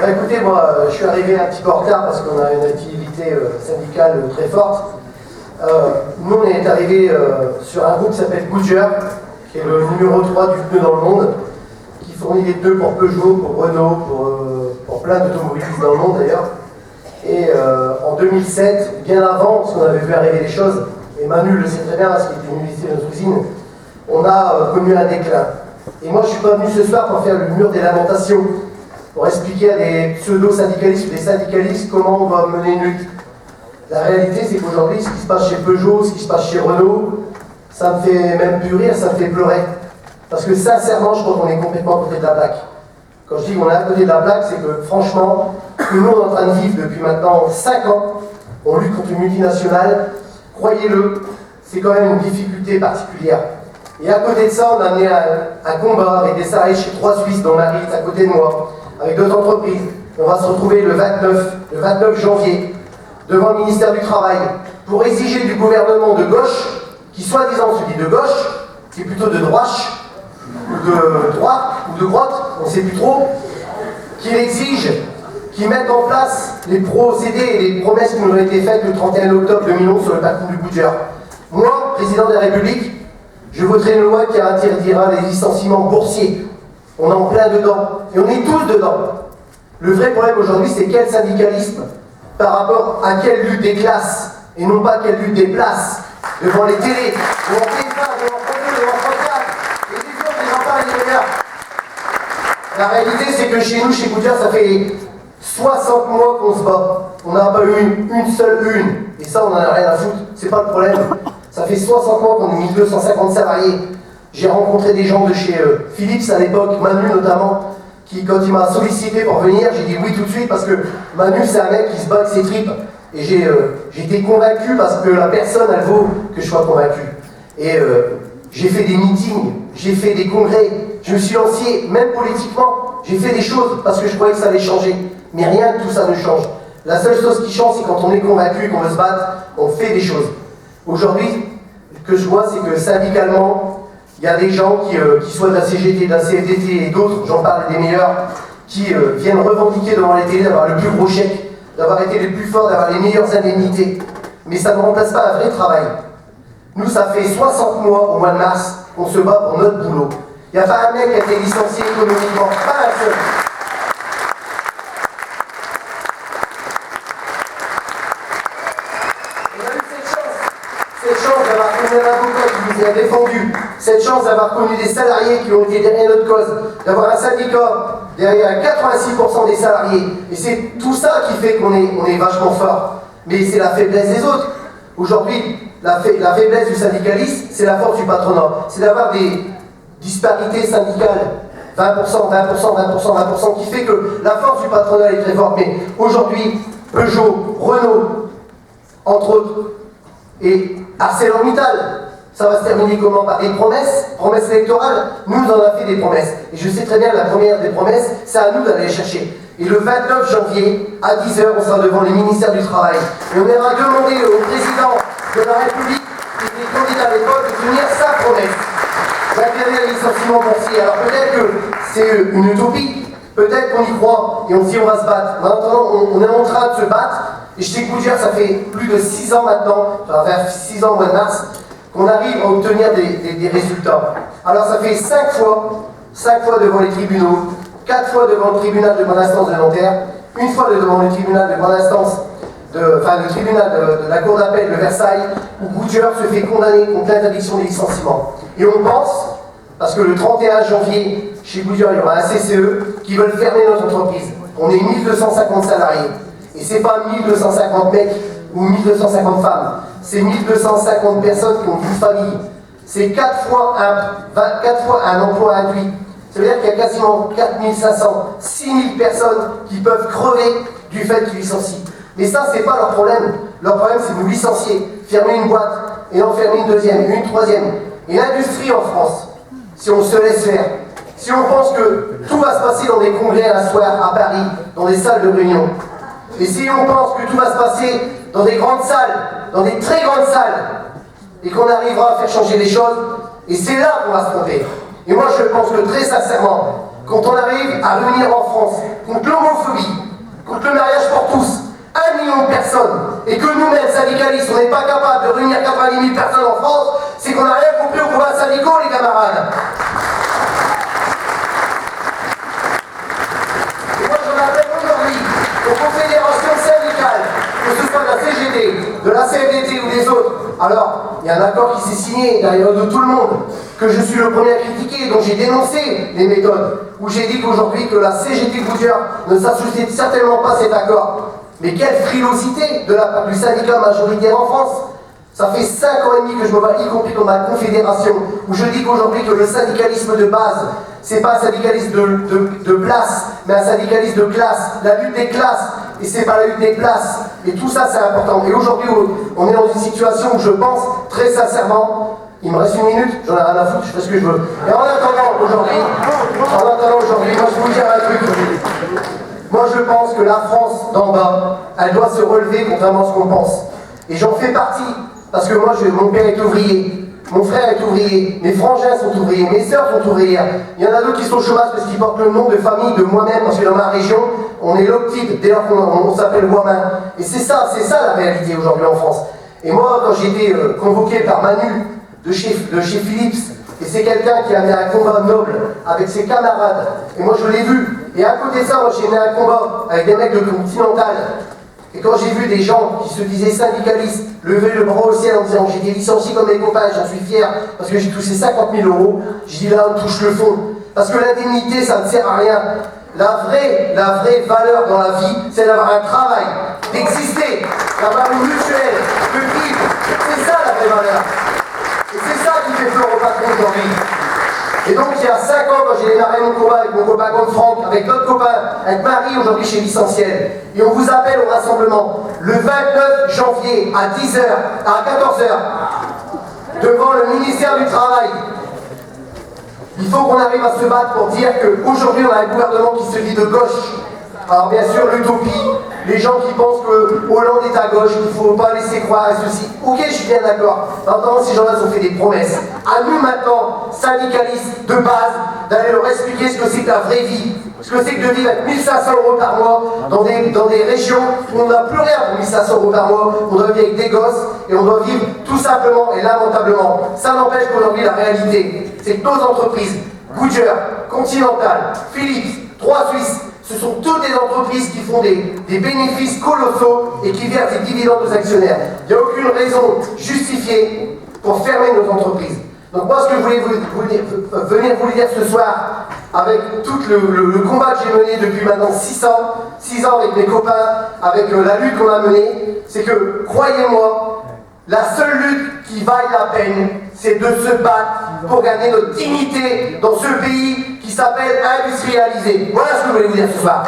Écoutez, moi, je suis arrivé un petit peu en retard parce qu'on a une activité syndicale très forte. Nous, on est arrivé sur un groupe qui s'appelle Goodyear, qui est le numéro 3 du pneu dans le monde, qui fournit des pneus pour Peugeot, pour Renault, pour plein d'automobilistes dans le monde d'ailleurs. Et en 2007, bien avant, parce qu'on avait vu arriver les choses, et Manu le sait très bien, parce qu'il était venu visiter notre usine, on a connu un déclin. Et moi, je ne suis pas venu ce soir pour faire le mur des lamentations, pour expliquer à des pseudo-syndicalistes ou des syndicalistes comment on va mener une lutte. La réalité, c'est qu'aujourd'hui, ce qui se passe chez Peugeot, ce qui se passe chez Renault, ça me fait même plus rire, ça me fait pleurer. Parce que sincèrement, je crois qu'on est complètement à côté de la plaque. Quand je dis qu'on est à côté de la plaque, c'est que franchement, nous, on est en train de vivre depuis maintenant 5 ans, on lutte contre une multinationale, croyez-le, c'est quand même une difficulté particulière. Et à côté de ça, on a amené un combat avec des salariés chez 3 Suisses, dont Marie est à côté de moi, avec d'autres entreprises. On va se retrouver le 29 janvier, devant le ministère du Travail, pour exiger du gouvernement de gauche, qui soi-disant se dit de gauche, qui est plutôt de droite, ou de droite, ou de droite, on ne sait plus trop, qu'il exige, qu'il mette en place les procédés et les promesses qui nous ont été faites le 31 octobre 2011 sur le parcours du Goodyear. Moi, président de la République, je voterai une loi qui interdira les licenciements boursiers. On est en plein dedans, et on est tous dedans. Le vrai problème aujourd'hui, c'est quel syndicalisme par rapport à quelle lutte des classes, et non pas quelle lutte des places, devant les télés, devant TF1, devant France 2, devant France 4, et les autres, les enfants et les regards. La réalité, c'est que chez nous, chez Goodyear, ça fait 60 mois qu'on se bat. On n'a pas eu une seule une. Et ça, on n'en a rien à foutre. C'est pas le problème. Ça fait 60 mois qu'on est 1250 salariés. J'ai rencontré des gens de chez Philips à l'époque, Manu notamment, qui, quand il m'a sollicité pour venir, j'ai dit oui tout de suite parce que Manu, c'est un mec qui se bat avec ses tripes. Et j'ai été convaincu parce que la personne, elle vaut que je sois convaincu. Et j'ai fait des meetings, j'ai fait des congrès, je me suis lancé, même politiquement, j'ai fait des choses parce que je croyais que ça allait changer. Mais rien de tout ça ne change. La seule chose qui change, c'est quand on est convaincu et qu'on veut se battre, on fait des choses. Aujourd'hui, ce que je vois, c'est que syndicalement, il y a des gens qui soient de la CGT, de la CFDT et d'autres, j'en parle des meilleurs, qui viennent revendiquer devant les télés d'avoir le plus gros chèque, d'avoir été les plus forts, d'avoir les meilleures indemnités. Mais ça ne remplace pas un vrai travail. Nous, ça fait 60 mois, au mois de mars, qu'on se bat pour notre boulot. Il n'y a pas un mec qui a été licencié économiquement, pas un seul. Cette chance d'avoir connu un avocat qui nous a défendu, cette chance d'avoir connu des salariés qui ont été derrière notre cause, d'avoir un syndicat derrière 86% des salariés. Et c'est tout ça qui fait qu'on est vachement fort. Mais c'est la faiblesse des autres. Aujourd'hui, la faiblesse du syndicalisme, c'est la force du patronat. C'est d'avoir des disparités syndicales. 20%, 20%, 20%, 20%, qui fait que la force du patronat est très forte. Mais aujourd'hui, Peugeot, Renault, entre autres, et ArcelorMittal, ça va se terminer comment? Par des promesses électorales. Nous, on en a fait des promesses. Et je sais très bien, la première des promesses, c'est à nous d'aller les chercher. Et le 29 janvier, à 10h, on sera devant les ministères du Travail. Et on ira demander au président de la République, qui était candidat à l'époque, de tenir sa promesse. D'interdire les licenciements boursiers. Alors peut-être que c'est une utopie, peut-être qu'on y croit, et on se dit on va se battre. Mais en attendant, on est en train de se battre. Et je sais que Goodyear, ça fait plus de 6 ans maintenant, enfin vers 6 ans au mois de mars, qu'on arrive à obtenir des résultats. Alors ça fait 5 fois devant les tribunaux, 4 fois devant le tribunal de grande instance de Nanterre, une fois devant le tribunal de grande instance, le tribunal de la cour d'appel de Versailles, où Goodyear se fait condamner contre l'interdiction des licenciements. Et on pense, parce que le 31 janvier, chez Goodyear, il y aura un CCE qui veulent fermer notre entreprise. On est 1250 salariés. Et c'est pas 1250 mecs ou 1250 femmes. C'est 1250 personnes qui ont une famille. C'est 4 fois un emploi induit. Ça veut dire qu'il y a quasiment 4500, 6000 personnes qui peuvent crever du fait qu'ils licencient. Mais ça, c'est pas leur problème. Leur problème, c'est de nous licencier, fermer une boîte, et en fermer une deuxième, une troisième. Et l'industrie en France, si on se laisse faire, si on pense que tout va se passer dans des congrès un soir à Paris, dans des salles de réunion, et si on pense que tout va se passer dans des grandes salles, dans des très grandes salles, et qu'on arrivera à faire changer les choses, et c'est là qu'on va se tromper. Et moi je pense que très sincèrement, quand on arrive à revenir en France contre l'homophobie, et que nous-mêmes, syndicalistes, on n'est pas capable de réunir 90 000 personnes en France, c'est qu'on n'a rien compris au combat syndicaux, les camarades. Et moi, j'en appelle aujourd'hui aux confédérations syndicales, que ce soit de la CGT, de la CFDT ou des autres. Alors, il y a un accord qui s'est signé derrière de tout le monde, que je suis le premier à critiquer, dont j'ai dénoncé les méthodes, où j'ai dit qu'aujourd'hui que la CGT Goodyear ne s'associait certainement pas à cet accord. Mais quelle frilosité de la part du syndicat majoritaire en France. Ça fait 5 ans et demi que je me bats, y compris dans ma confédération, où je dis qu'aujourd'hui que le syndicalisme de base, c'est pas un syndicalisme de place, mais un syndicalisme de classe, la lutte des classes, et c'est pas la lutte des places. Et tout ça, c'est important. Et aujourd'hui, on est dans une situation où je pense, très sincèrement, il me reste 1 minute, j'en ai rien à foutre, je fais ce que je veux. Et en attendant aujourd'hui, moi je vais vous dire un truc. Moi je pense que la France d'en bas, elle doit se relever contrairement à ce qu'on pense. Et j'en fais partie, parce que moi, mon père est ouvrier, mon frère est ouvrier, mes frangins sont ouvriers, mes sœurs sont ouvrières. Il y en a d'autres qui sont au chômage parce qu'ils portent le nom de famille de moi-même, parce que dans ma région, on est l'optique dès lors qu'on s'appelle Guamin. Et c'est ça la réalité aujourd'hui en France. Et moi, quand j'ai été convoqué par Manu de chez Philips, et c'est quelqu'un qui a mené un combat noble avec ses camarades, et moi je l'ai vu, et à côté de ça, moi j'ai mené un combat avec des mecs de Continental. Et quand j'ai vu des gens qui se disaient syndicalistes lever le bras au ciel en disant j'ai été licencié comme mes copains, j'en suis fier parce que j'ai touché 50 000 €, j'ai dit là on touche le fond. Parce que l'indemnité ça ne sert à rien. La vraie valeur dans la vie, c'est d'avoir un travail, d'exister, d'avoir une mutuelle, de vivre. C'est ça la vraie valeur. Et c'est ça qui fait peur au patron aujourd'hui. Et donc il y a 5 ans, quand j'ai démarré mon combat avec mon copain contre Franck, avec d'autres copains, avec Marie aujourd'hui chez Licenciel, et on vous appelle au rassemblement le 29 janvier à 10h, à 14h, devant le ministère du Travail. Il faut qu'on arrive à se battre pour dire qu'aujourd'hui on a un gouvernement qui se dit de gauche. Alors bien sûr l'utopie, les gens qui pensent que Hollande est à gauche, qu'il ne faut pas laisser croire à ceci. Ok, je suis bien d'accord. Maintenant, ces gens-là ont fait des promesses. À nous maintenant, syndicalistes de base, d'aller leur expliquer ce que c'est que la vraie vie. Ce que c'est que de vivre avec 1 500 € par mois dans des régions où on n'a plus rien pour 1 500 € par mois. On doit vivre avec des gosses et on doit vivre tout simplement et lamentablement. Ça n'empêche qu'aujourd'hui, la réalité, c'est que nos entreprises, Goodyear, Continental, Philips, 3 Suisses, ce sont toutes des entreprises qui font des bénéfices colossaux et qui versent des dividendes aux actionnaires. Il n'y a aucune raison justifiée pour fermer nos entreprises. Donc moi, ce que je voulais venir vous dire ce soir, avec tout le combat que j'ai mené depuis maintenant 6 ans avec mes copains, avec la lutte qu'on a menée, c'est que, croyez-moi, la seule lutte qui vaille la peine, c'est de se battre pour gagner notre dignité dans ce pays qui s'appelle industrialisé. Voilà ce que je voulais vous dire ce soir.